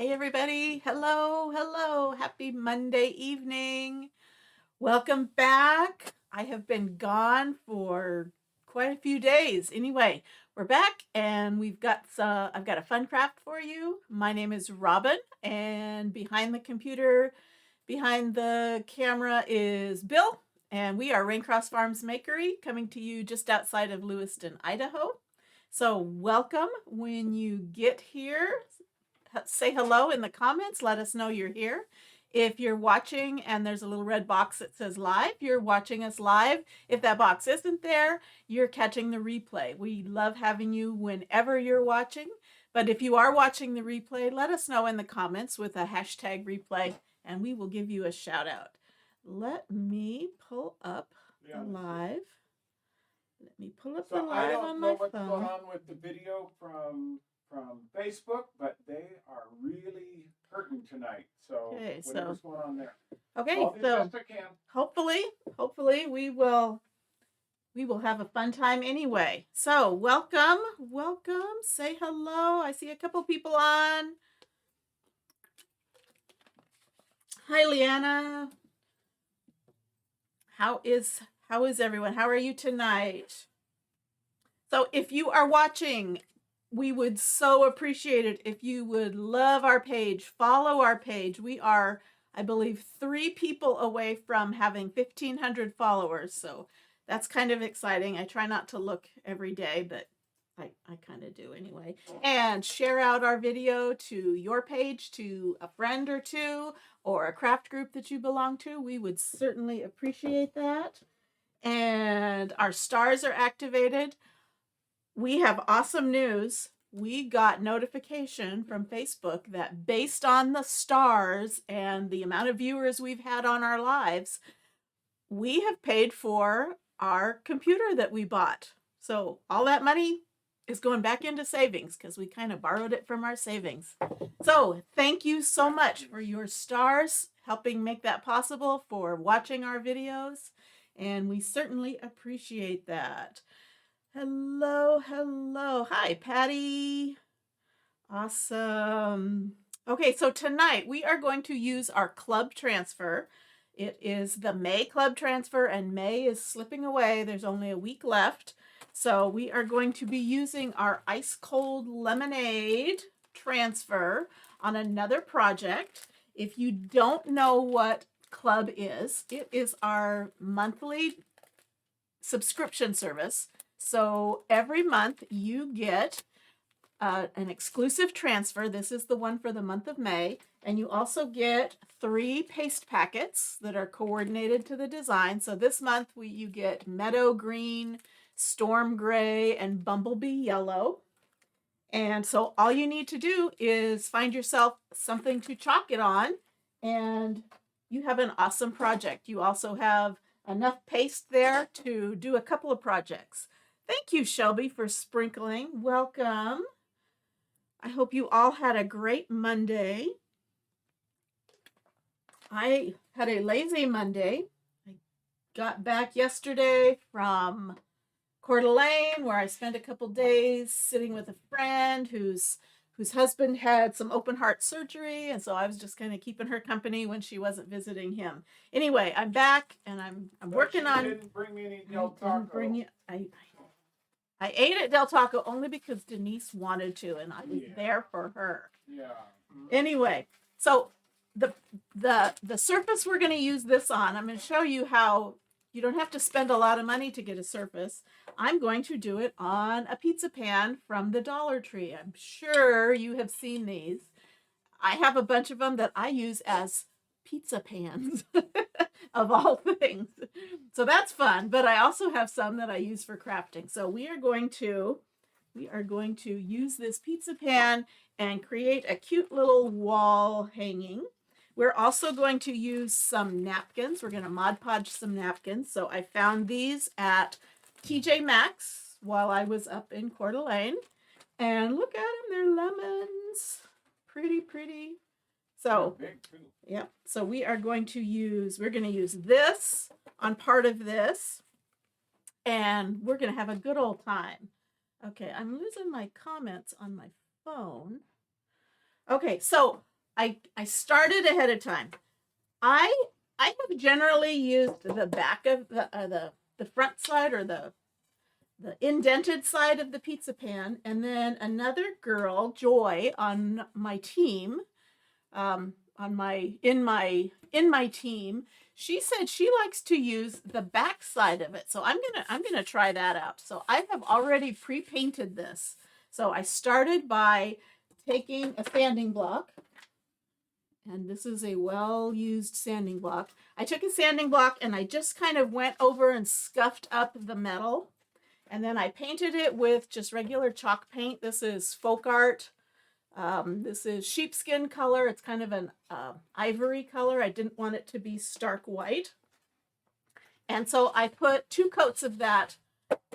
Hey everybody, hello, happy Monday evening. Welcome back. I have been gone for quite a few days. Anyway, we're back and I've got a fun craft for you. My name is Robin, and behind the camera is Bill, and we are Raincross Farms Makery, coming to you just outside of Lewiston, Idaho. So welcome. When you get here, say hello in the comments. Let us know you're here. If you're watching and there's a little red box that says live, you're watching us live. If that box isn't there, you're catching the replay. We love having you whenever you're watching. But if you are watching the replay, let us know in the comments with a hashtag replay, and we will give you a shout out. Let me pull up the live. Let me pull up the live on my phone. I don't know what's going on with the video from Facebook, but they are really hurting tonight. So whatever's going on there. Okay, I'll do the best I can. Hopefully we will have a fun time anyway. So welcome. Say hello. I see a couple people on. Hi, Leanna. How is everyone? How are you tonight? So if you are watching, we would so appreciate it if you would love our page, follow our page. We are, I believe, 3 people away from having 1,500 followers. So that's kind of exciting. I try not to look every day, but I kind of do anyway. And share out our video to your page, to a friend or two, or a craft group that you belong to. We would certainly appreciate that. And our stars are activated. We have awesome news. We got notification from Facebook that based on the stars and the amount of viewers we've had on our lives, we have paid for our computer that we bought. So all that money is going back into savings because we kind of borrowed it from our savings. So thank you so much for your stars, helping make that possible, for watching our videos, and we certainly appreciate that. Hello. Hi, Patty. Awesome. Okay, so tonight we are going to use our club transfer. It is the May club transfer, and May is slipping away. There's only a week left. So we are going to be using our ice cold lemonade transfer on another project. If you don't know what club is, it is our monthly subscription service. So every month you get an exclusive transfer. This is the one for the month of May. And you also get 3 paste packets that are coordinated to the design. So this month you get meadow green, storm gray, and bumblebee yellow. And so all you need to do is find yourself something to chalk it on, and you have an awesome project. You also have enough paste there to do a couple of projects. Thank you, Shelby, for sprinkling. Welcome. I hope you all had a great Monday. I had a lazy Monday. I got back yesterday from Coeur d'Alene, where I spent a couple days sitting with a friend whose husband had some open heart surgery, and so I was just kind of keeping her company when she wasn't visiting him. Anyway, I'm back and I'm working on. Didn't bring me any Del Taco. I ate at Del Taco only because Denise wanted to, and I was there for her. Yeah. Anyway, so the surface we're going to use this on, I'm going to show you how you don't have to spend a lot of money to get a surface. I'm going to do it on a pizza pan from the Dollar Tree. I'm sure you have seen these. I have a bunch of them that I use as pizza pans of all things. So that's fun, but I also have some that I use for crafting. So we are going to use this pizza pan and create a cute little wall hanging. We're also going to use some napkins. We're going to Mod Podge some napkins. So I found these at TJ Maxx while I was up in Coeur d'Alene. And look at them, they're lemons. Pretty. So, yeah. So we're going to use this on part of this, and we're going to have a good old time. Okay, I'm losing my comments on my phone. Okay, so I started ahead of time. I have generally used the back of the front side or the indented side of the pizza pan, and then another girl, Joy, on my team, in my team, she said she likes to use the back side of it. So I'm gonna try that out. So I have already pre-painted this. So I started by taking a sanding block, and this is a well-used sanding block. I took a sanding block and I just kind of went over and scuffed up the metal. And then I painted it with just regular chalk paint. This is folk art. This is sheepskin color. It's kind of an ivory color. I didn't want it to be stark white. And so I put 2 coats of that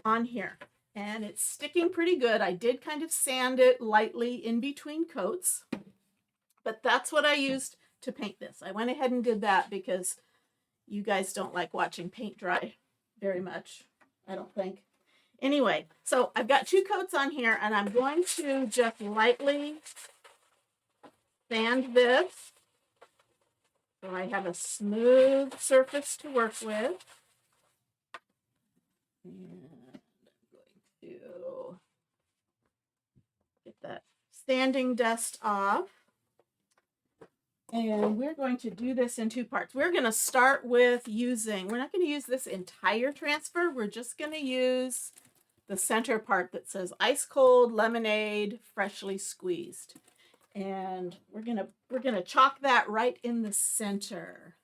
on here. And it's sticking pretty good. I did kind of sand it lightly in between coats. But that's what I used to paint this. I went ahead and did that because you guys don't like watching paint dry very much, I don't think. Anyway, so I've got 2 coats on here, and I'm going to just lightly sand this so I have a smooth surface to work with. And I'm going to get that sanding dust off. And we're going to do this in 2 parts. We're going to start with we're not going to use this entire transfer. We're just going to use the center part that says ice cold lemonade freshly squeezed. And we're gonna chalk that right in the center.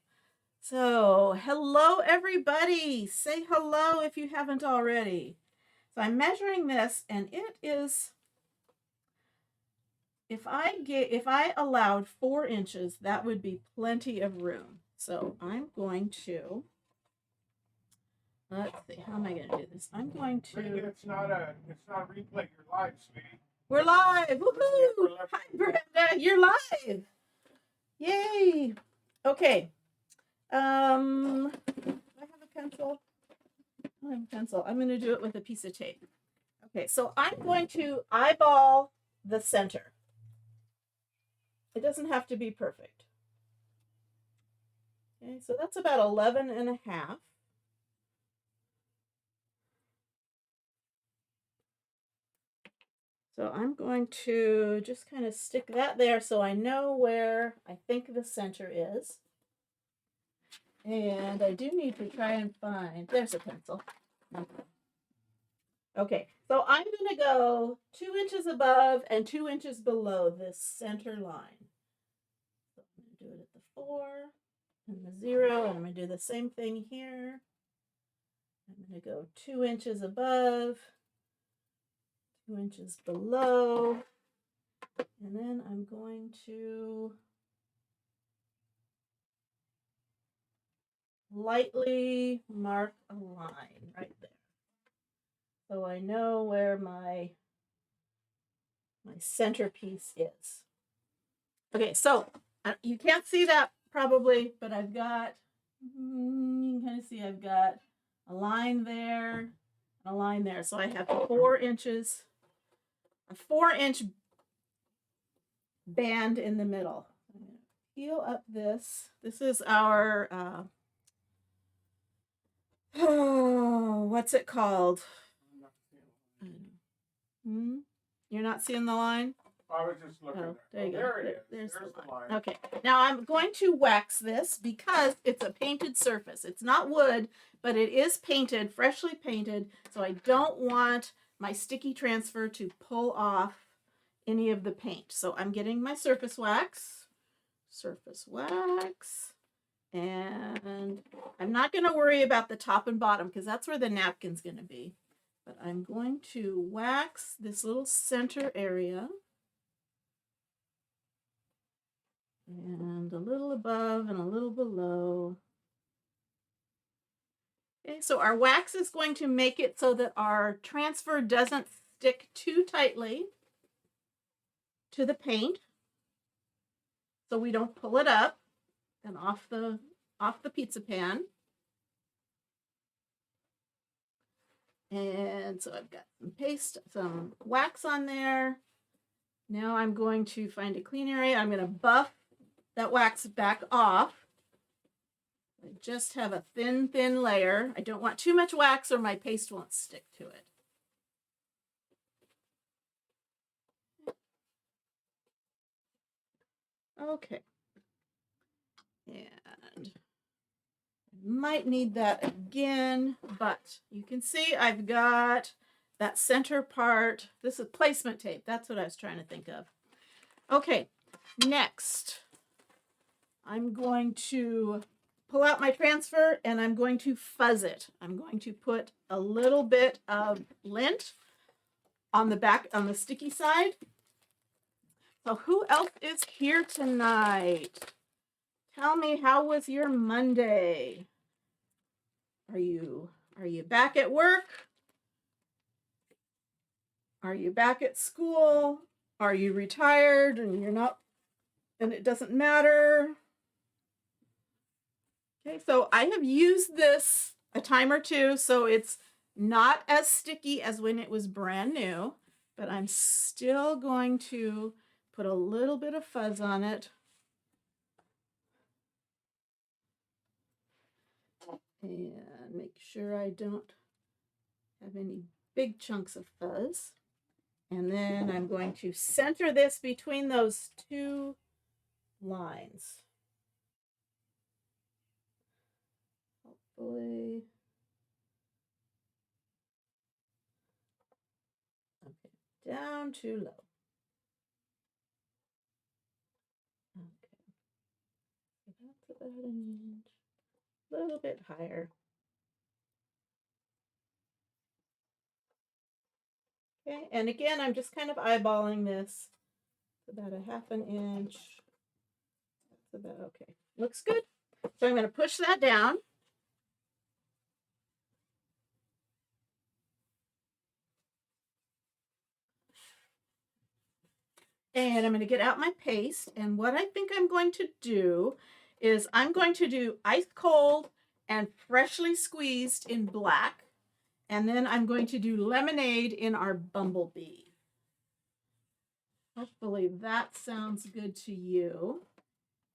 So hello everybody. Say hello if you haven't already. So I'm measuring this, and it is, if I allowed 4 inches, that would be plenty of room. So I'm going to, let's see, how am I going to do this? I'm going to. It's not replay. You're live, sweetie. We're live. Woohoo! Hi, Brenda. You're live. Yay. Okay. Do I have a pencil? I don't have a pencil. I'm going to do it with a piece of tape. Okay, so I'm going to eyeball the center. It doesn't have to be perfect. Okay, so that's about 11.5. So I'm going to just kind of stick that there so I know where I think the center is. And I do need to try and find, there's a pencil. Okay, so I'm going to go 2 inches above and 2 inches below this center line. So I'm going to do it at the 4 and the 0, and I'm going to do the same thing here. I'm going to go 2 inches above, 2 inches below, and then I'm going to lightly mark a line right there. So I know where my centerpiece is. Okay, so you can't see that probably, but I've got, you can kind of see I've got a line there, and a line there. So I have 4 inches, a 4-inch band in the middle. I'm going to peel up this. This is our, what's it called? You're not seeing the line? I was just looking. Oh, there you go. There it is. There's the line. Okay, now I'm going to wax this because it's a painted surface. It's not wood, but it is painted, freshly painted, so I don't want my sticky transfer to pull off any of the paint. So I'm getting my surface wax, and I'm not going to worry about the top and bottom because that's where the napkin's going to be. But I'm going to wax this little center area. And a little above and a little below. Okay, so our wax is going to make it so that our transfer doesn't stick too tightly to the paint. So we don't pull it up and off the pizza pan. And so I've got some wax on there. Now I'm going to find a clean area. I'm going to buff that wax back off. I just have a thin layer. I don't want too much wax or my paste won't stick to it. Okay. And might need that again, but you can see I've got that center part. This is placement tape. That's what I was trying to think of. Okay, next I'm going to pull out my transfer and I'm going to fuzz it. I'm going to put a little bit of lint on the back, on the sticky side. So who else is here tonight? Tell me, how was your Monday? Are you back at work? Are you back at school? Are you retired and you're not, and it doesn't matter? Okay, so I have used this a time or two, so it's not as sticky as when it was brand new, but I'm still going to put a little bit of fuzz on it. And make sure I don't have any big chunks of fuzz. And then I'm going to center this between those two lines. Hopefully. Okay, down too low. Okay, that's about an inch. A little bit higher. Okay, and again, I'm just kind of eyeballing this. It's about a half an inch. That's about okay. Looks good. So I'm going to push that down. And I'm going to get out my paste. And what I think I'm going to do is I'm going to do ice cold and freshly squeezed in black. And then I'm going to do lemonade in our bumblebee. Hopefully that sounds good to you.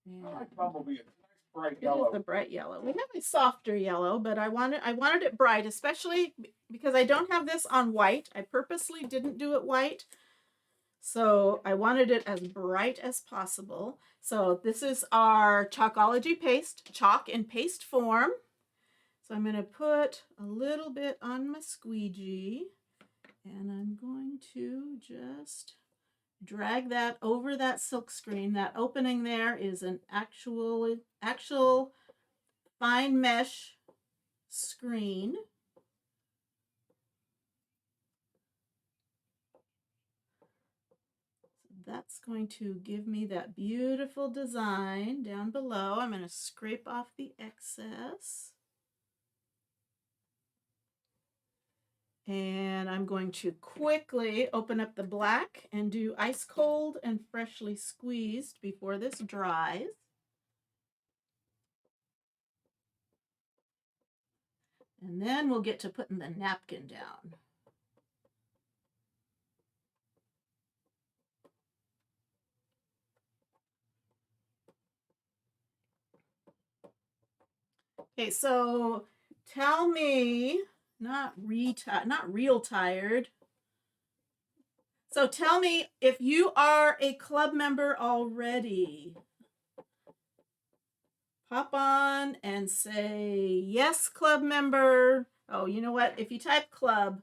And I like bumblebee. It's a nice bright yellow. It is a bright yellow. We have a softer yellow, but I wanted it bright, especially because I don't have this on white. I purposely didn't do it white. So I wanted it as bright as possible. So this is our Chalkology paste, chalk in paste form. So I'm going to put a little bit on my squeegee and I'm going to just drag that over that silk screen. That opening there is an actual fine mesh screen. That's going to give me that beautiful design down below. I'm going to scrape off the excess. And I'm going to quickly open up the black and do ice cold and freshly squeezed before this dries. And then we'll get to putting the napkin down. Okay, so tell me, not real tired. So tell me if you are a club member already. Pop on and say, yes, club member. Oh, you know what? If you type club,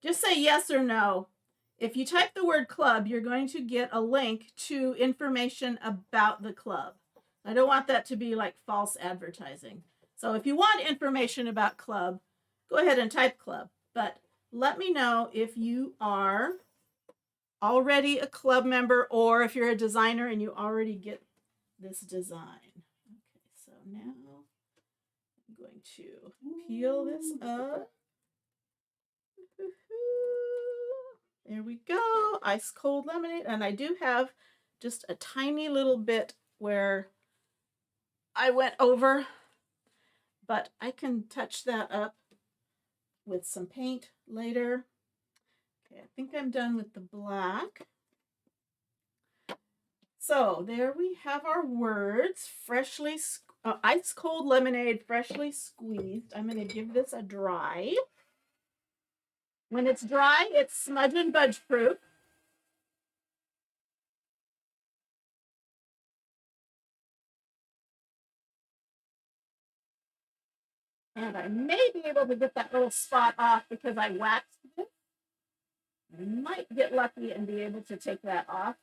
just say yes or no. If you type the word club, you're going to get a link to information about the club. I don't want that to be like false advertising. So if you want information about club, go ahead and type club. But let me know if you are already a club member or if you're a designer and you already get this design. Okay, so now I'm going to peel this up. There we go, ice cold lemonade. And I do have just a tiny little bit where I went over, but I can touch that up with some paint later. Okay, I think I'm done with the black. So there we have our words. Ice cold lemonade, freshly squeezed. I'm going to give this a dry. When it's dry, it's smudge and budge proof. And I may be able to get that little spot off because I waxed it. I might get lucky and be able to take that off.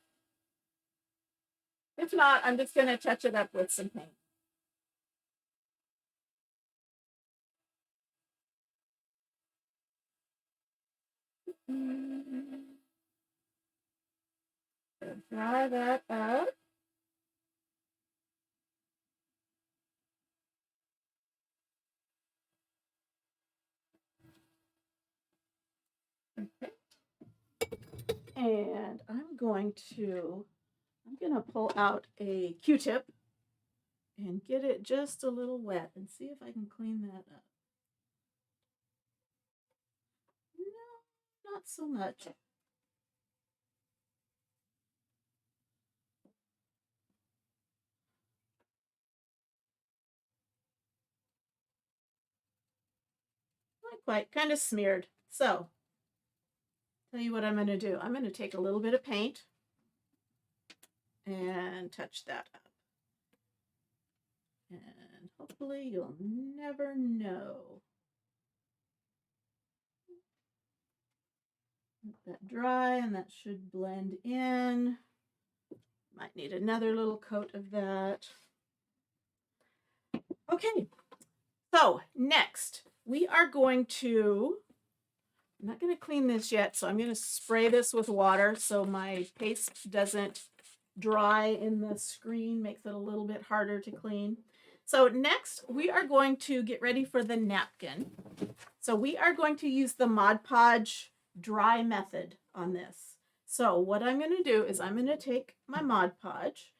If not, I'm just going to touch it up with some paint. Dry that up. Okay. And I'm going to pull out a Q-tip and get it just a little wet and see if I can clean that up. No, not so much. Not quite, kind of smeared. So, tell you what I'm going to do. I'm going to take a little bit of paint and touch that up. And hopefully you'll never know. Let that dry and that should blend in. Might need another little coat of that. Okay, so next we are going to, I'm not going to clean this yet, so I'm going to spray this with water so my paste doesn't dry in the screen, makes it a little bit harder to clean. So next we are going to get ready for the napkin. So we are going to use the Mod Podge dry method on this. So what I'm going to do is I'm going to take my Mod Podge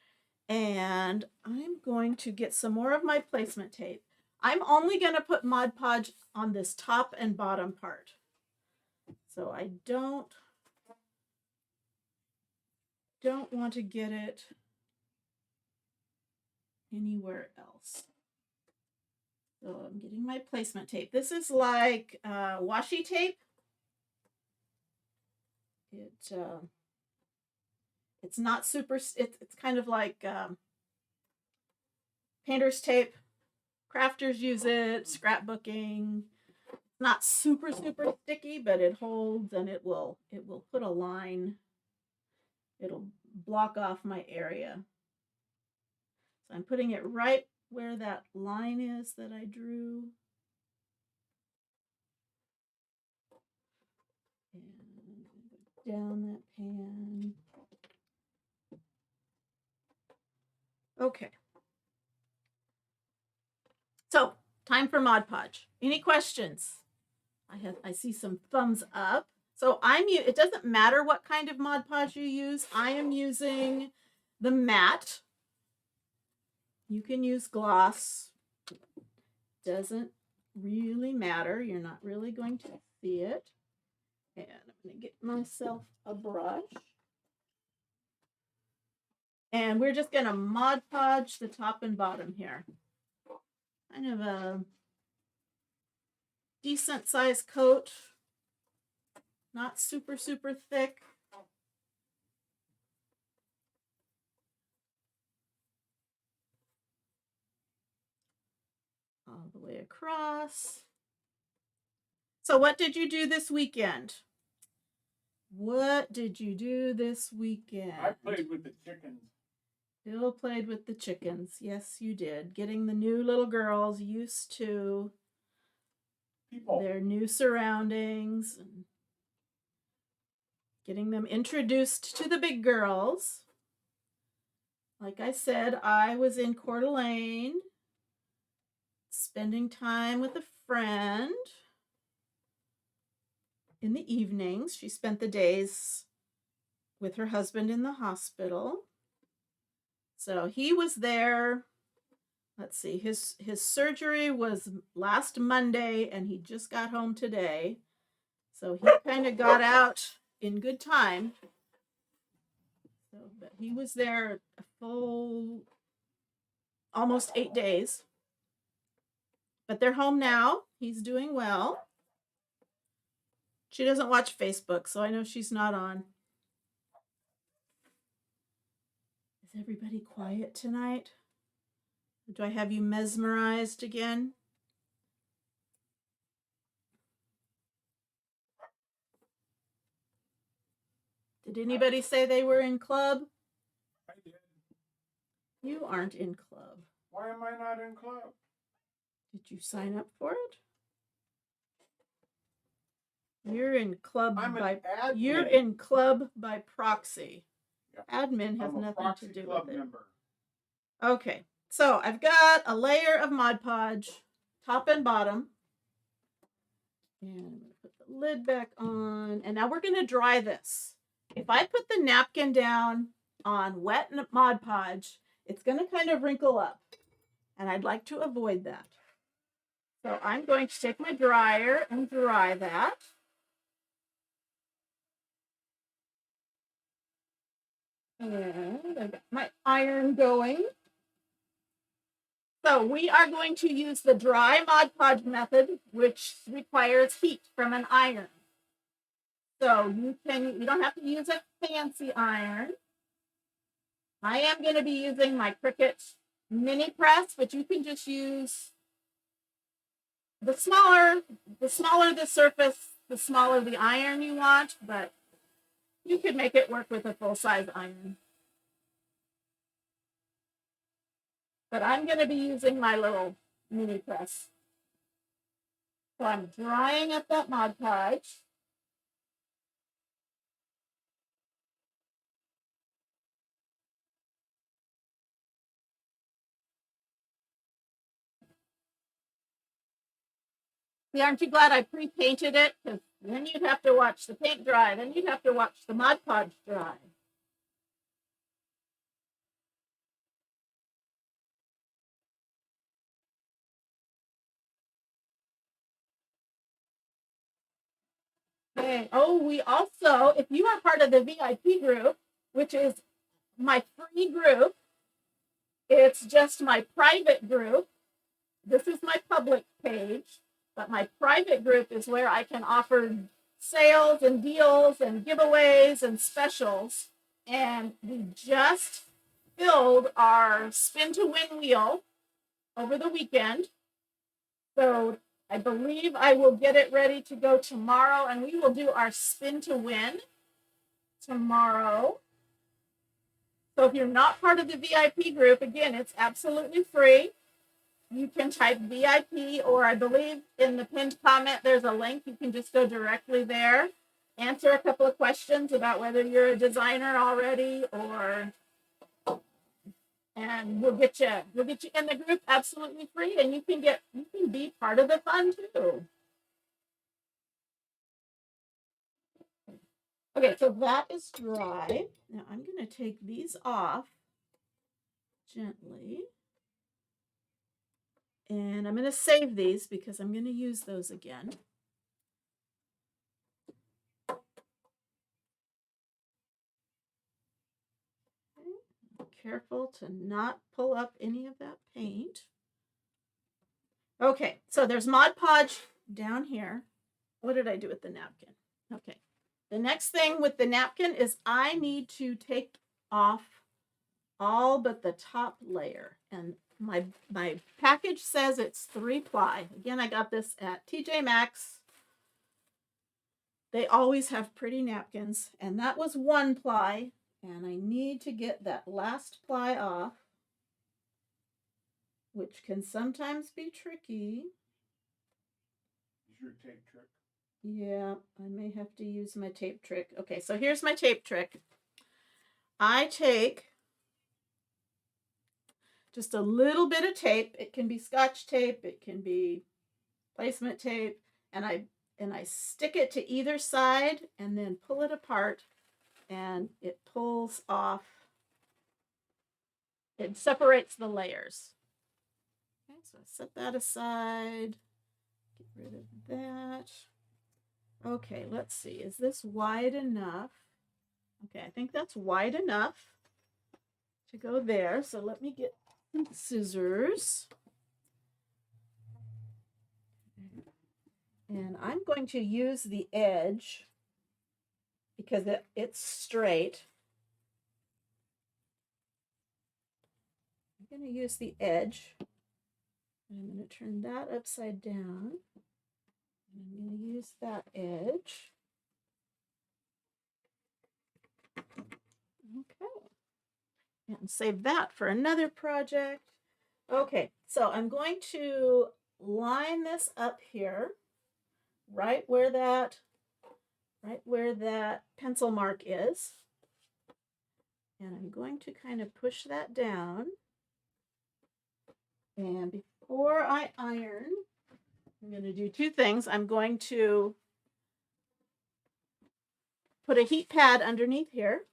and I'm going to get some more of my placement tape. I'm only going to put Mod Podge on this top and bottom part. So I don't want to get it anywhere else. So I'm getting my placement tape. This is like washi tape. It's not super, it's kind of like painter's tape. Crafters use it, scrapbooking. Not super sticky, but it holds and it will put a line. It'll block off my area. So I'm putting it right where that line is that I drew. And down that pan. Okay. So, time for Mod Podge. Any questions? I see some thumbs up. So it doesn't matter what kind of Mod Podge you use. I am using the matte. You can use gloss. Doesn't really matter. You're not really going to see it. And I'm going to get myself a brush. And we're just going to Mod Podge the top and bottom here. Kind of a decent sized coat. Not super thick. All the way across. So what did you do this weekend? What did you do this weekend? I played with the chickens. Bill played with the chickens. Yes, you did. Getting the new little girls used to their new surroundings and getting them introduced to the big girls. Like I said, I was in Coeur d'Alene spending time with a friend in the evenings. She spent the days with her husband in the hospital. So he was there. Let's see, his surgery was last Monday and he just got home today. So he kind of got out in good time. So but he was there a full almost 8 days. But they're home now. He's doing well. She doesn't watch Facebook, so I know she's not on. Is everybody quiet tonight? Do I have you mesmerized again? Did anybody say they were in club? I did. You aren't in club. Why am I not in club? Did you sign up for it? You're in club You're in club by proxy. Yeah. Admin has nothing to do with it. Member. Okay, so I've got a layer of Mod Podge, top and bottom. And I'm going to put the lid back on. And now we're going to dry this. If I put the napkin down on wet Mod Podge, it's going to kind of wrinkle up. And I'd like to avoid that. So I'm going to take my dryer and dry that. And I've got my iron going. So we are going to use the dry Mod Podge method, which requires heat from an iron. So you don't have to use a fancy iron. I am going to be using my Cricut mini press, but you can just use the smaller the surface, the smaller the iron you want, but you could make it work with a full-size iron. But I'm going to be using my little mini press. So I'm drying up that Mod Podge. See, aren't you glad I pre-painted it? Because then you'd have to watch the paint dry. Then you'd have to watch the Mod Podge dry. Okay. Oh, we also, if you are part of the VIP group, which is my free group, it's just my private group. This is my public page, but my private group is where I can offer sales and deals and giveaways and specials. And we just filled our spin to win wheel over the weekend. So I believe I will get it ready to go tomorrow, and we will do our spin to win tomorrow. So if you're not part of the VIP group, again, it's absolutely free. You can type VIP, or I believe in the pinned comment, there's a link. You can just go directly there, answer a couple of questions about whether you're a designer already, and we'll get you in the group absolutely free, and you can be part of the fun too. Okay, so that is dry. Now I'm going to take these off gently. And I'm going to save these because I'm going to use those again. Okay. Careful to not pull up any of that paint. Okay, so there's Mod Podge down here. What did I do with the napkin? Okay. The next thing with the napkin is I need to take off all but the top layer. And my package says it's 3-ply. Again, I got this at TJ Maxx. They always have pretty napkins, and that was 1-ply, and I need to get that last ply off, which can sometimes be tricky. Use your tape trick. Yeah, I may have to use my tape trick. Okay, so here's my tape trick. I take just a little bit of tape. It can be Scotch tape, it can be placement tape, and I stick it to either side and then pull it apart, and it pulls off. It separates the layers. Okay, so set that aside. Get rid of that. Okay, let's see. Is this wide enough? Okay, I think that's wide enough. to go there. So let me get some scissors. And I'm going to use the edge because it's straight. I'm going to use the edge. And I'm going to turn that upside down. And I'm going to use that edge. Okay. And save that for another project. Okay, so I'm going to line this up here, right where that pencil mark is. And I'm going to kind of push that down. And before I iron, I'm going to do two things. I'm going to put a heat pad underneath here.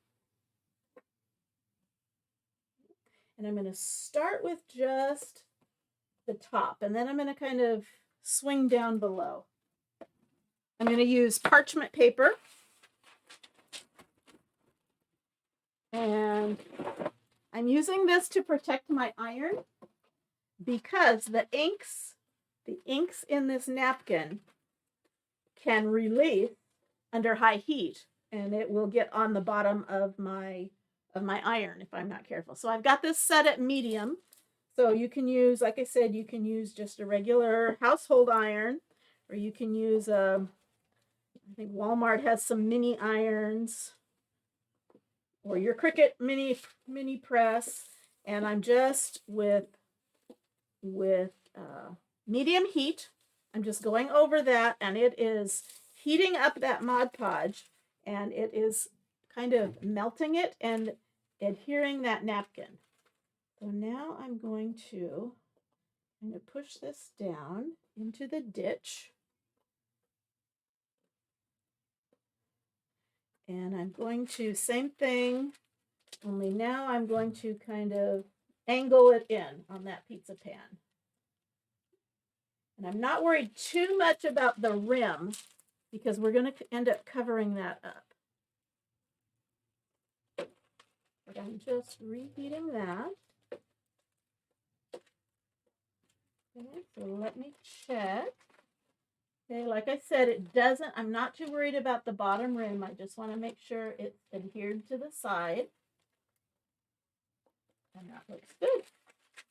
And I'm going to start with just the top, and then I'm going to kind of swing down below. I'm going to use parchment paper. And I'm using this to protect my iron because the inks in this napkin can release under high heat, and it will get on the bottom of my iron if I'm not careful. So I've got this set at medium. So you can use, like I said, you can use just a regular household iron, or you can use I think Walmart has some mini irons, or your Cricut mini press. And I'm just with medium heat. I'm just going over that, and it is heating up that Mod Podge, and it is kind of melting it and adhering that napkin. So now I'm going to kind of push this down into the ditch. And I'm going to, same thing, only now I'm going to kind of angle it in on that pizza pan. And I'm not worried too much about the rim because we're going to end up covering that up. But I'm just reheating that. Okay, so let me check. Okay, like I said, it doesn't, I'm not too worried about the bottom rim. I just want to make sure it's adhered to the side. And that looks good.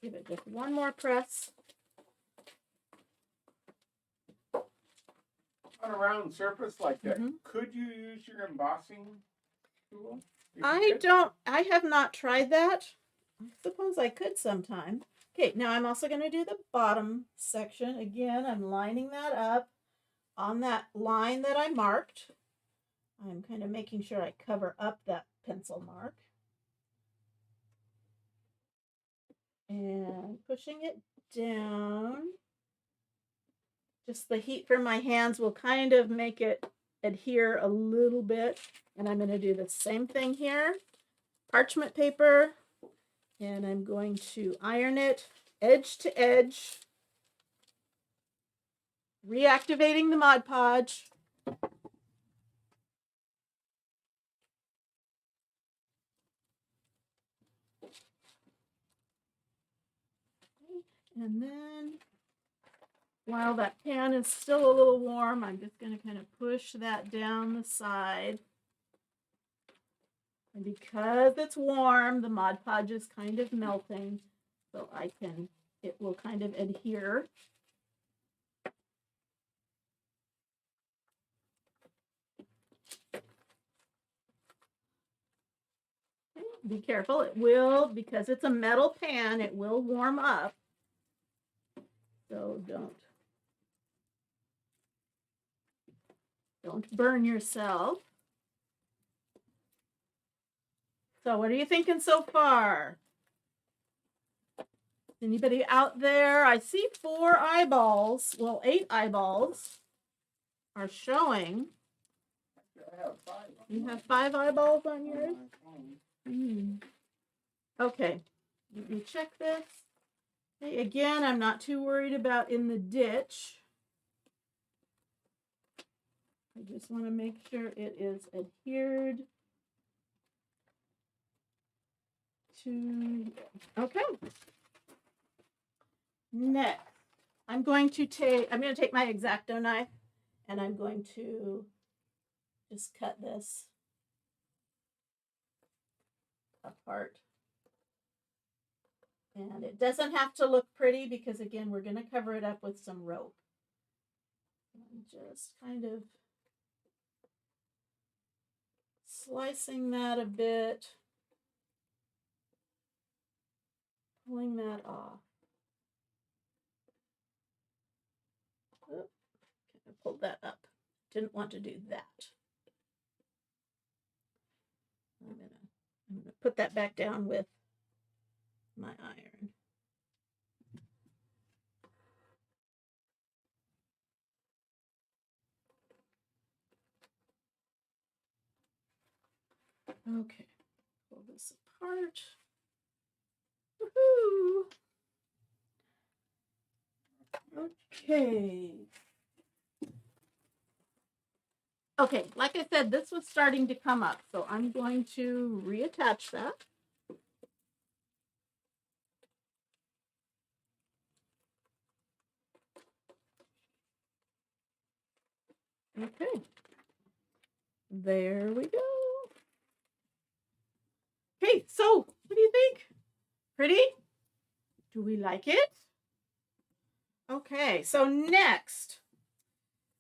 Give it just one more press. On a round surface like that, could you use your embossing tool? I have not tried that. I suppose I could sometime. Okay, now I'm also going to do the bottom section. Again, I'm lining that up on that line that I marked. I'm kind of making sure I cover up that pencil mark. And pushing it down. Just the heat from my hands will kind of make it adhere a little bit. And I'm going to do the same thing here. Parchment paper. And I'm going to iron it edge to edge. Reactivating the Mod Podge. And then, while that pan is still a little warm, I'm just going to kind of push that down the side. And because it's warm, the Mod Podge is kind of melting, so it will kind of adhere. Okay, be careful, it will, because it's a metal pan, it will warm up. So don't burn yourself. So what are you thinking so far? Anybody out there? I see 4 eyeballs. Well, 8 eyeballs are showing. I have 5. You have 5 eyeballs on yours? Okay, let me check this. Okay, again, I'm not too worried about in the ditch. I just want to make sure it is adhered 2. Okay. Next, I'm going to take my X-Acto knife and I'm going to just cut this apart. And it doesn't have to look pretty because, again, we're going to cover it up with some rope. And just kind of slicing that a bit, pulling that off. Oh, I pulled that up. Didn't want to do that. I'm gonna put that back down with my iron. Okay, pull this apart. Woohoo! Okay. Okay, like I said, this was starting to come up, so I'm going to reattach that. Okay. There we go. Okay, so what do you think? Pretty? Do we like it? Okay, so next,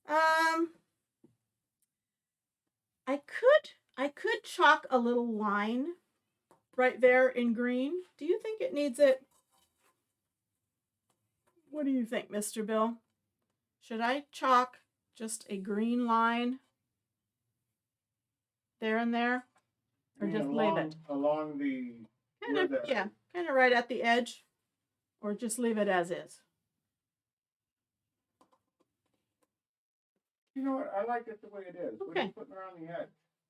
I could chalk a little line right there in green. Do you think it needs it? What do you think, Mr. Bill? Should I chalk just a green line there and there, or just leave it along the kind of right at the edge, or just leave it as is? You know what? I like it the way it is. Okay. What are you putting around the edge?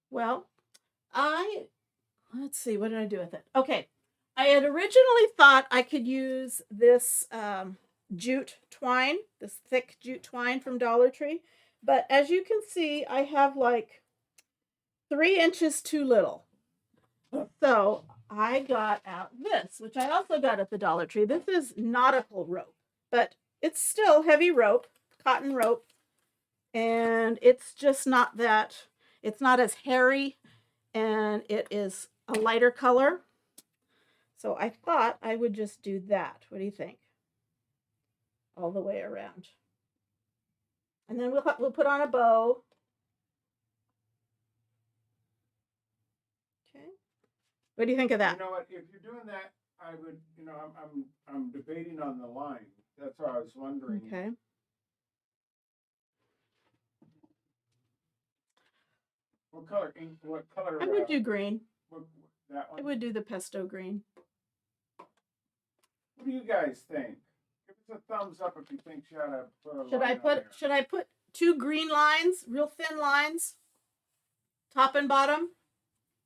Well, let's see, what did I do with it? Okay, I had originally thought I could use this jute twine, this thick jute twine from Dollar Tree, but as you can see, I have like 3 inches too little. So I got out this, which I also got at the Dollar Tree. This is nautical rope, but it's still heavy rope, cotton rope, and it's just not that, it's not as hairy, and it is a lighter color. So I thought I would just do that. What do you think? All the way around. And then we'll put on a bow. Okay. What do you think of that? You know what? If you're doing that, I would, you know, I'm debating on the line. That's why I was wondering. Okay. What color? What color? I would do green. That one? I would do the pesto green. What do you guys think? Give us a thumbs up if you think you ought to put a Should I put 2 green lines, real thin lines, top and bottom,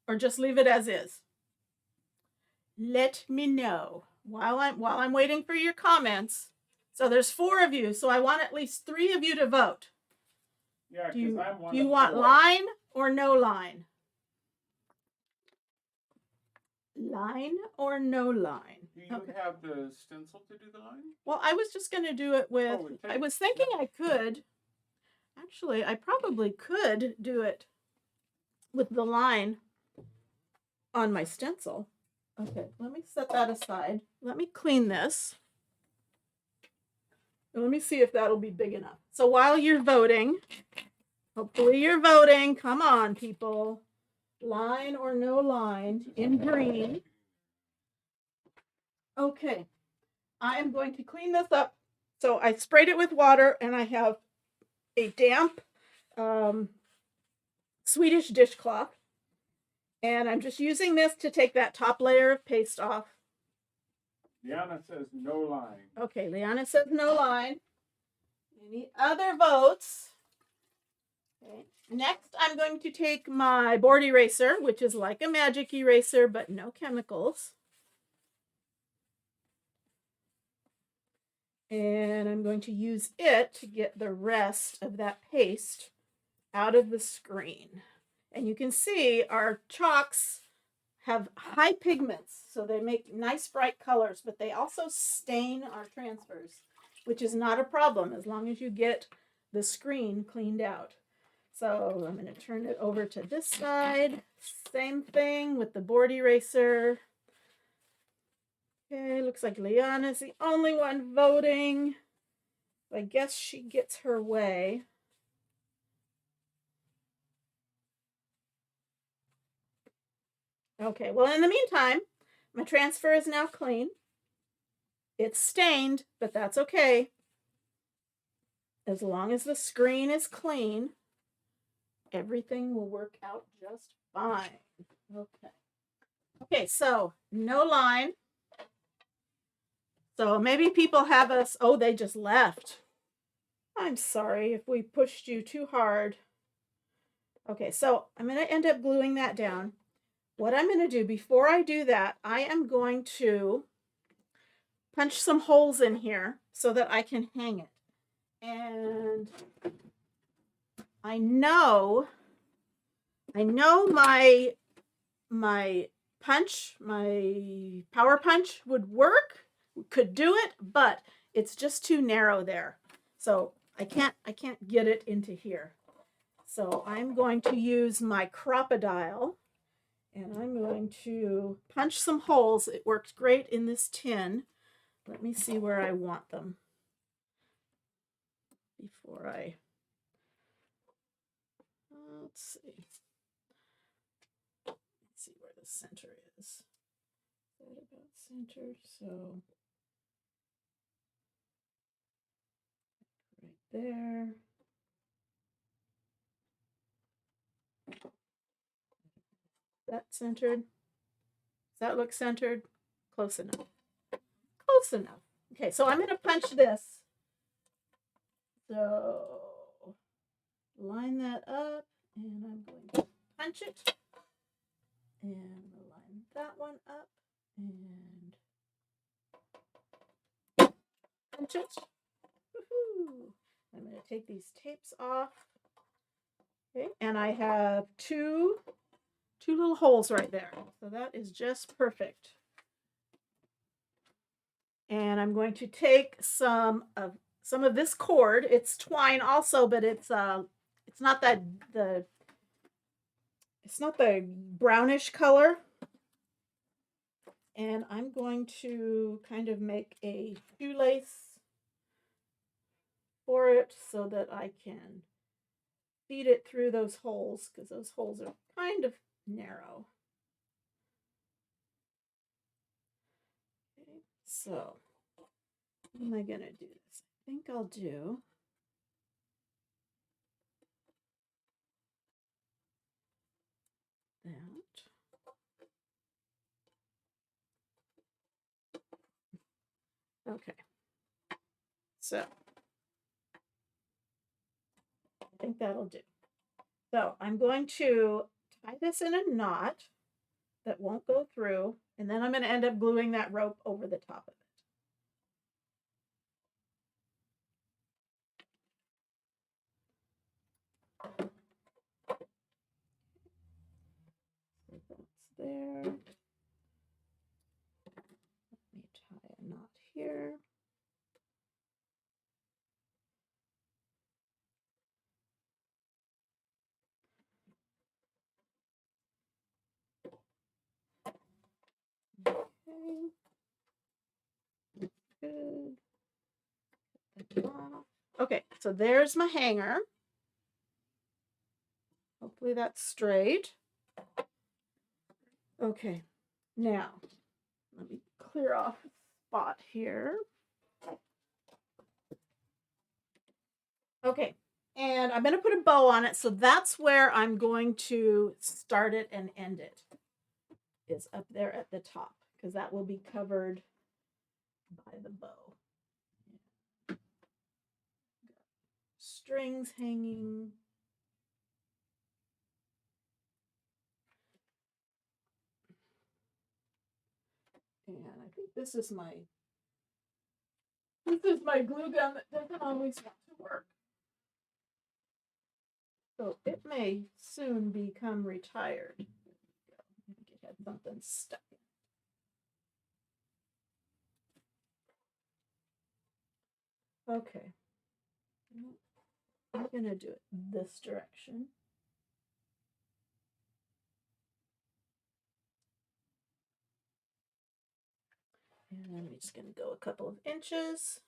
or just leave it as is? Let me know while I'm waiting for your comments. So there's 4 of you, so I want at least 3 of you to vote. Yeah, do you want line or no line? Line or no line? Do you have the stencil to do the line? Well, I was just going to do it with, I was thinking I could. Actually, I probably could do it with the line on my stencil. Okay, let me set that aside. Let me clean this. And let me see if that'll be big enough. So while you're voting, hopefully you're voting. Come on, people. Line or no line in green. Okay, I am going to clean this up. So I sprayed it with water and I have a damp Swedish dishcloth. And I'm just using this to take that top layer of paste off. Liana says no line. Okay, Liana says no line. Any other votes? Okay. Next, I'm going to take my board eraser, which is like a magic eraser, but no chemicals. And I'm going to use it to get the rest of that paste out of the screen. And you can see our chalks have high pigments, so they make nice bright colors, but they also stain our transfers, which is not a problem as long as you get the screen cleaned out. So I'm going to turn it over to this side. Same thing with the board eraser. Okay, looks like Liana's the only one voting. I guess she gets her way. Okay, well, in the meantime, my transfer is now clean. It's stained, but that's okay. As long as the screen is clean, everything will work out just fine. Okay. Okay, so no line. So maybe people have us, oh, they just left. I'm sorry if we pushed you too hard. Okay, so I'm going to end up gluing that down. What I'm going to do before I do that, I am going to punch some holes in here so that I can hang it. And I know my punch, my power punch would work, could do it, but it's just too narrow there. So I can't get it into here. So I'm going to use my crocodile and I'm going to punch some holes. It works great in this tin. Let me see where I want them before I, let's see where the center is. Is that about centered? So right there. That centered? Does that look centered? Close enough. Close enough. Okay, so I'm going to punch this. So line that up, and I'm going to punch it. And line that one up, and punch it. Woohoo! I'm going to take these tapes off. Okay, and I have two little holes right there. So that is just perfect. And I'm going to take some of this cord. It's twine also, but it's not the brownish color. And I'm going to kind of make a shoelace for it so that I can feed it through those holes, because those holes are kind of narrow. Okay, so how am I going to do this? I think I'll do that. Okay. So I think that'll do. So I'm going to tie this in a knot that won't go through, and then I'm going to end up gluing that rope over the top of it. So that's there. Let me tie a knot here. Okay. Good. Okay, so there's my hanger. Hopefully that's straight. Okay, now let me clear off a spot here. Okay, and I'm going to put a bow on it, so that's where I'm going to start it and end it, is up there at the top, because that will be covered by the bow. Strings hanging. And I think this is my glue gun that doesn't always want to work. So it may soon become retired. Get something stuck. Okay. I'm going to do it this direction. And I'm just going to go a couple of inches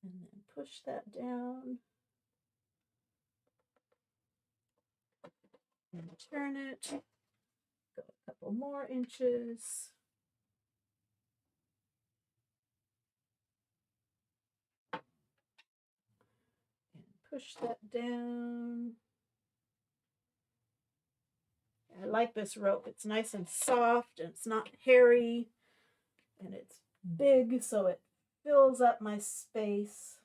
and then push that down and turn it. Go a couple more inches. And push that down. I like this rope. It's nice and soft and it's not hairy and it's big so it fills up my space.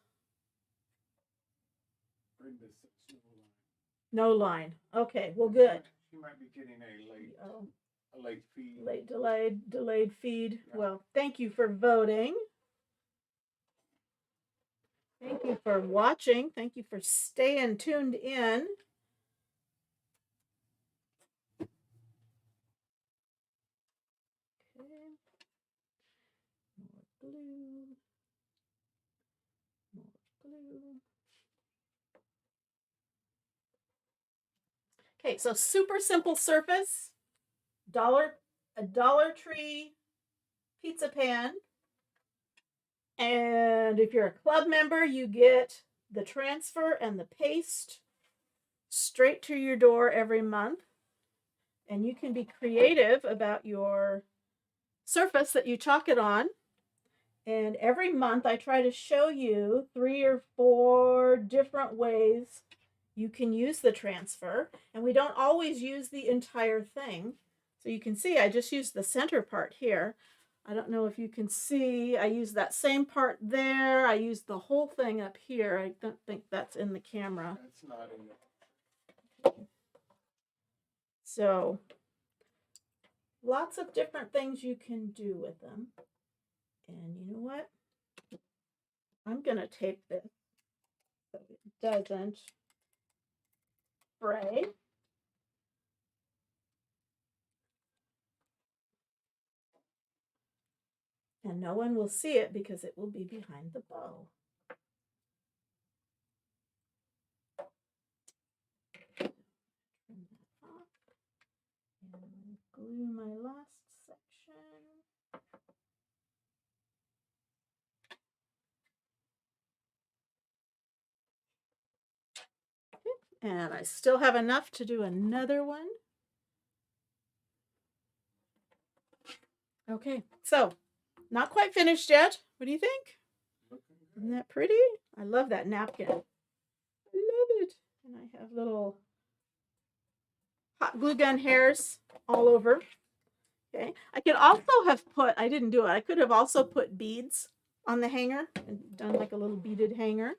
No line. Okay, well, good. She might be getting a late feed. Delayed feed. Yeah. Well, thank you for voting. Thank you for watching. Thank you for staying tuned in. Okay. More glue. More glue. Okay, so super simple surface. A Dollar Tree pizza pan. And if you're a club member, you get the transfer and the paste straight to your door every month. And you can be creative about your surface that you chalk it on. And every month I try to show you 3 or 4 different ways you can use the transfer. And we don't always use the entire thing. So you can see I just used the center part here. I don't know if you can see, I used that same part there. I used the whole thing up here. I don't think that's in the camera. That's not in it. So lots of different things you can do with them. And you know what? I'm going to tape this so it doesn't fray. And no one will see it because it will be behind the bow. Turn that off. And glue my last section. Okay. And I still have enough to do another one. Okay, so not quite finished yet. What do you think? Isn't that pretty? I love that napkin. I love it. And I have little hot glue gun hairs all over. Okay, I could also have put, I didn't do it, I could have also put beads on the hanger and done like a little beaded hanger.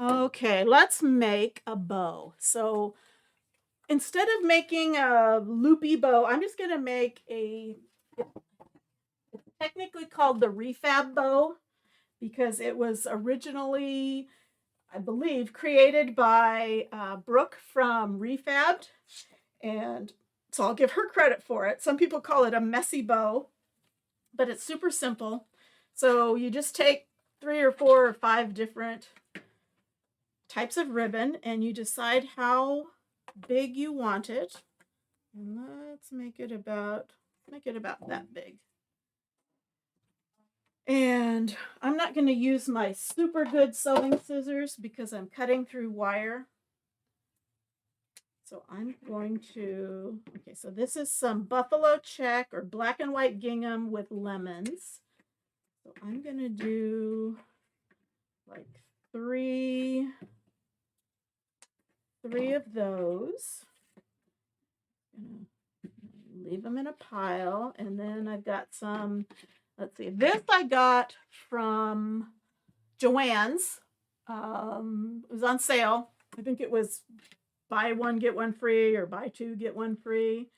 Okay, let's make a bow. So instead of making a loopy bow, I'm just going to make it's technically called the Refab Bow because it was originally, I believe, created by Brooke from Refabbed. And so I'll give her credit for it. Some people call it a messy bow, but it's super simple. So you just take 3 or 4 or 5 different types of ribbon and you decide how big you want it. And let's make it about that big. And I'm not going to use my super good sewing scissors because I'm cutting through wire. So I'm going to, okay, so this is some buffalo check or black and white gingham with lemons. So I'm going to do like three of those. Leave them in a pile. And then I've got some, let's see, this I got from Joann's. It was on sale. I think it was buy one, get one free, or buy 2, get one free.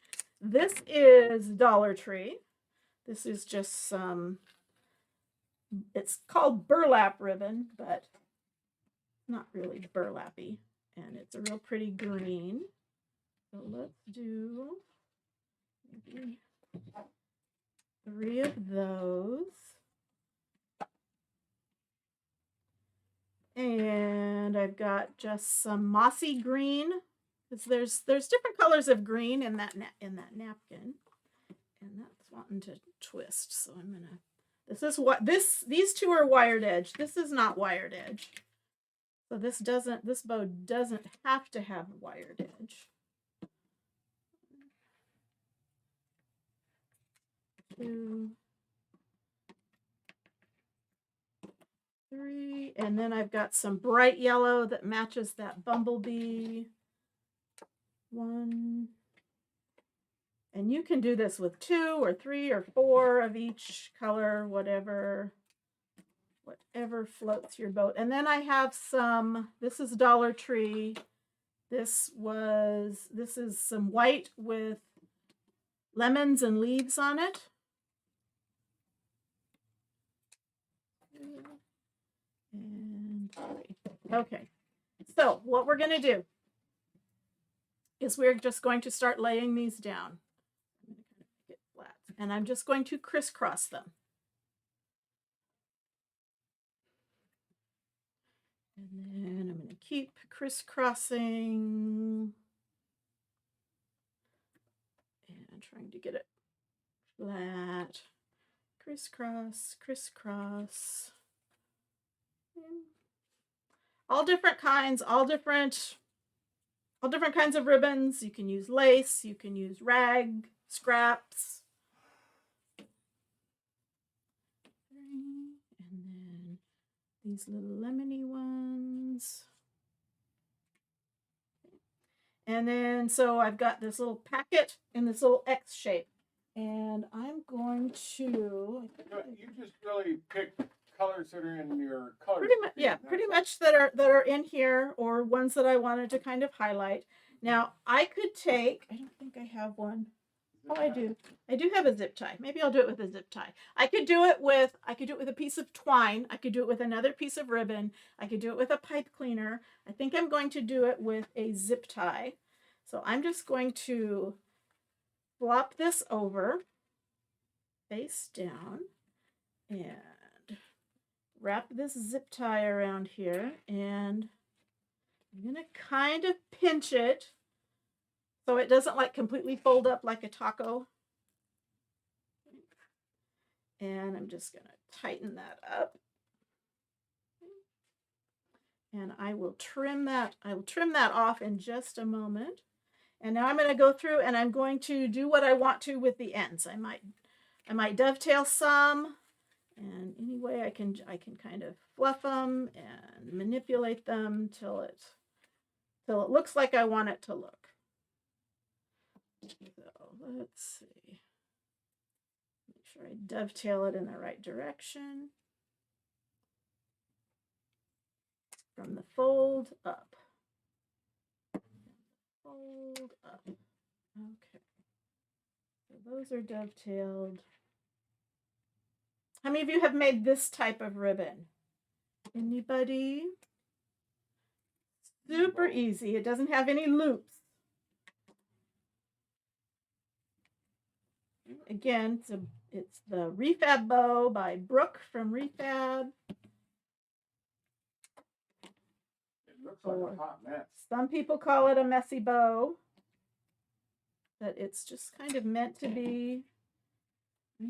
This is Dollar Tree. This is just some, it's called burlap ribbon, but not really burlappy. And it's a real pretty green. So let's do maybe 3 of those. And I've got just some mossy green, because there's different colors of green in that napkin, and that's wanting to twist. So I'm gonna. This is what these 2 are wired edge. This is not wired edge. So this bow doesn't have to have a wired edge. 2, 3, and then I've got some bright yellow that matches that bumblebee. 1, and you can do this with 2 or 3 or 4 of each color, whatever floats your boat. And then I have some, this is Dollar Tree. This is some white with lemons and leaves on it. And 3. Okay, so what we're going to do is we're just going to start laying these down. I'm going to kind of make it flat, and I'm just going to crisscross them. And then I'm going to keep crisscrossing and trying to get it flat. Crisscross, crisscross. All different kinds, all different kinds of ribbons. You can use lace, you can use rag, scraps. And then these little lemony ones. And then, so I've got this little packet in this little X shape. And I'm going to... You just really pick colors that are in your color pretty much, yeah, pretty much that are in here, or ones that I wanted to kind of highlight. Now, I could take... I don't think I have one. Oh, I do. I do have a zip tie. Maybe I'll do it with a zip tie. I could do it with a piece of twine. I could do it with another piece of ribbon. I could do it with a pipe cleaner. I think I'm going to do it with a zip tie. So I'm just going to flop this over, face down, and wrap this zip tie around here. And I'm going to kind of pinch it so it doesn't like completely fold up like a taco. And I'm just going to tighten that up. And I will trim that off in just a moment. And now I'm going to go through and I'm going to do what I want to with the ends. I might dovetail some, and any way I can kind of fluff them and manipulate them till it looks like I want it to look. So let's see. Make sure I dovetail it in the right direction. From the fold up. Fold up. Okay. So those are dovetailed. How many of you have made this type of ribbon? Anybody? Super easy. It doesn't have any loops. Again, it's the Refab Bow by Brooke from Refab. It looks like a hot mess. Some people call it a messy bow, but it's just kind of meant to be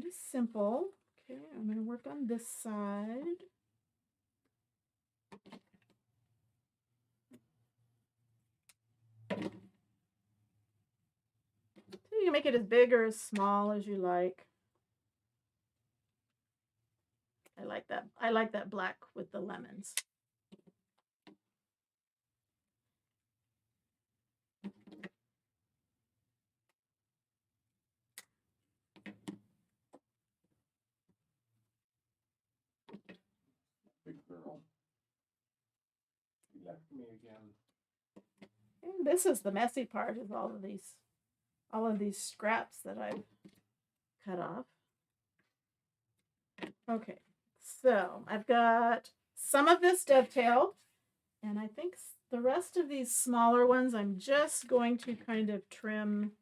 just simple. Okay, I'm going to work on this side. So you can make it as big or as small as you like. I like that. I like that black with the lemons. Big girl. You left me again. And this is the messy part, is all of these scraps that I've cut off. Okay, so I've got some of this dovetail, and I think the rest of these smaller ones I'm just going to kind of trim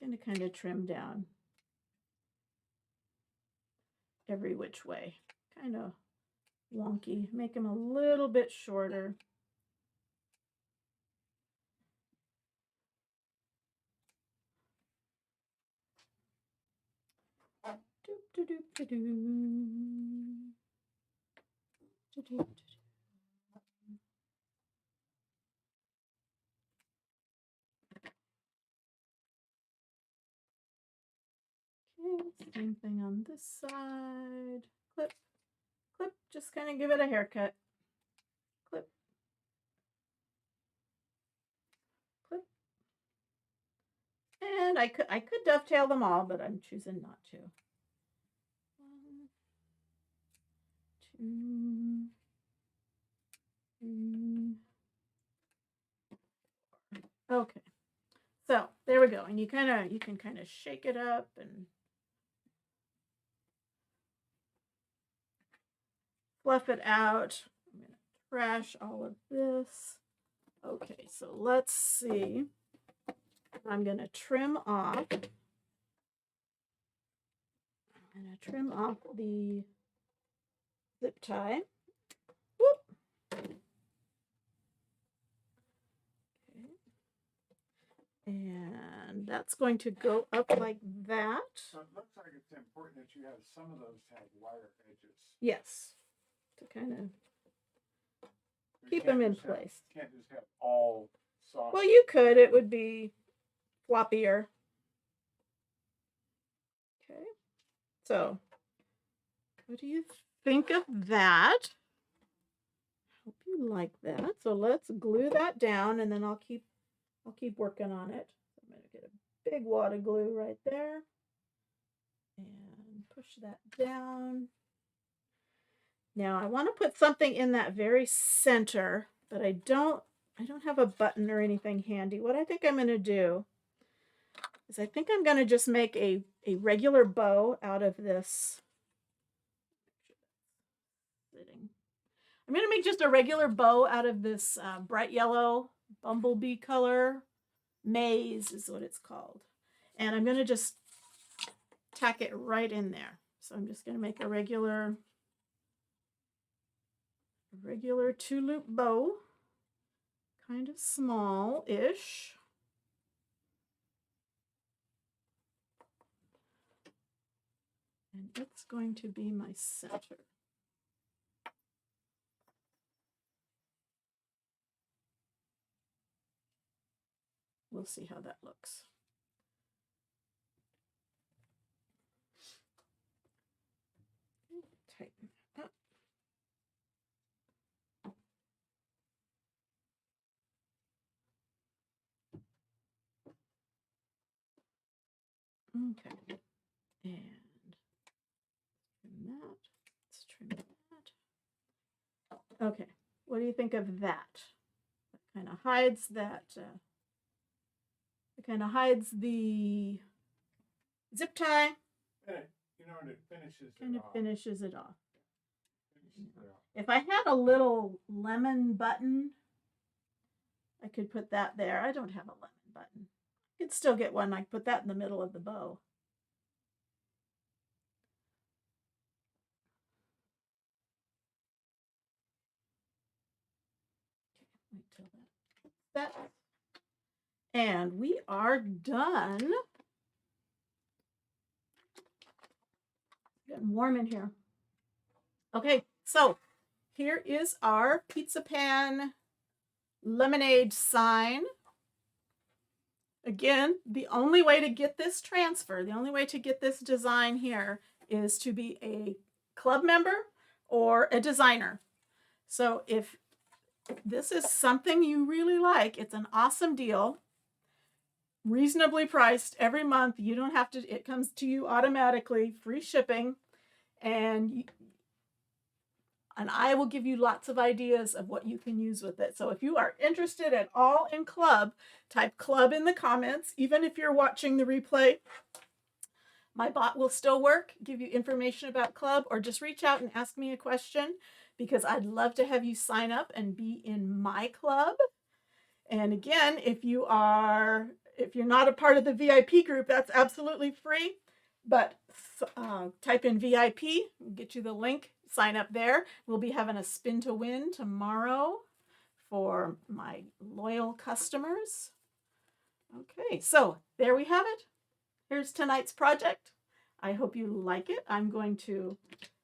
going to kind of trim down every which way. Kind of wonky. Make them a little bit shorter. Okay, same thing on this side. Clip, clip, just kind of give it a haircut. Clip, clip. And I could dovetail them all, but I'm choosing not to. 1, 2, 3. Okay. So there we go. And you can kind of shake it up and fluff it out. I'm going to trash all of this. Okay, so let's see. I'm going to trim off. I'm going to trim off the zip tie. Whoop. Okay. And that's going to go up like that. So it looks like it's important that you have some of those to have wire edges. Yes, to kind of keep them in place. You can't just have all soft. Well, you could. It would be floppier. Okay. So, what do you think of that? Hope you like that. So let's glue that down, and then I'll keep working on it. I'm going to get a big wad of glue right there and push that down. Now I want to put something in that very center, but I don't have a button or anything handy. What I think I'm going to do is I think I'm going to just make a regular bow out of this. I'm going to make just a regular bow out of this bright yellow bumblebee color. Maize is what it's called. And I'm going to just tack it right in there. So I'm just going to make a regular 2-loop bow, kind of small-ish. And it's going to be my center. We'll see how that looks. Tighten that up. Okay. And trim that. Let's trim that. Okay. What do you think of that? That kind of hides that. It kind of hides the zip tie. You know, and it finishes kind of off. Finishes it off. If I had a little lemon button, I could put that there. I don't have a lemon button. I could still get one. I put that in the middle of the bow. Okay, wait till that. And we are done. Getting warm in here. Okay, so here is our pizza pan lemonade sign. Again, the only way to get this transfer, the only way to get this design here is to be a club member or a designer. So if this is something you really like, it's an awesome deal. Reasonably priced every month. You don't have to, it comes to you automatically, free shipping, and I will give you lots of ideas of what you can use with it. So if you are interested at all in club, type club in the comments. Even if you're watching the replay, my bot will still work, give you information about club, or just reach out and ask me a question, because I'd love to have you sign up and be in my club. And again, if if you're not a part of the VIP group, that's absolutely free. But type in VIP, we'll get you the link, sign up there. We'll be having a spin to win tomorrow for my loyal customers. Okay, so there we have it. Here's tonight's project. I hope you like it. I'm going to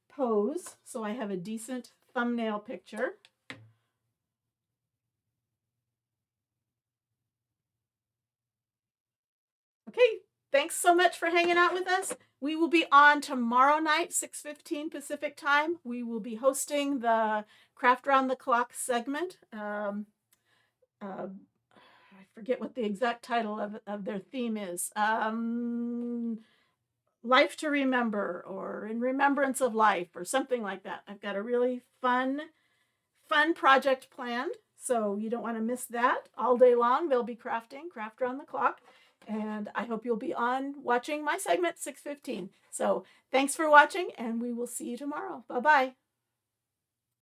pose so I have a decent thumbnail picture. Okay, thanks so much for hanging out with us. We will be on tomorrow night, 6:15 Pacific time. We will be hosting the Craft Round the Clock segment. I forget what the exact title of their theme is. Life to Remember, or In Remembrance of Life, or something like that. I've got a really fun project planned, so you don't want to miss that. All day long, they'll be crafting, Craft Round the Clock. And I hope you'll be on watching my segment, 6:15. So thanks for watching, and we will see you tomorrow. Bye-bye.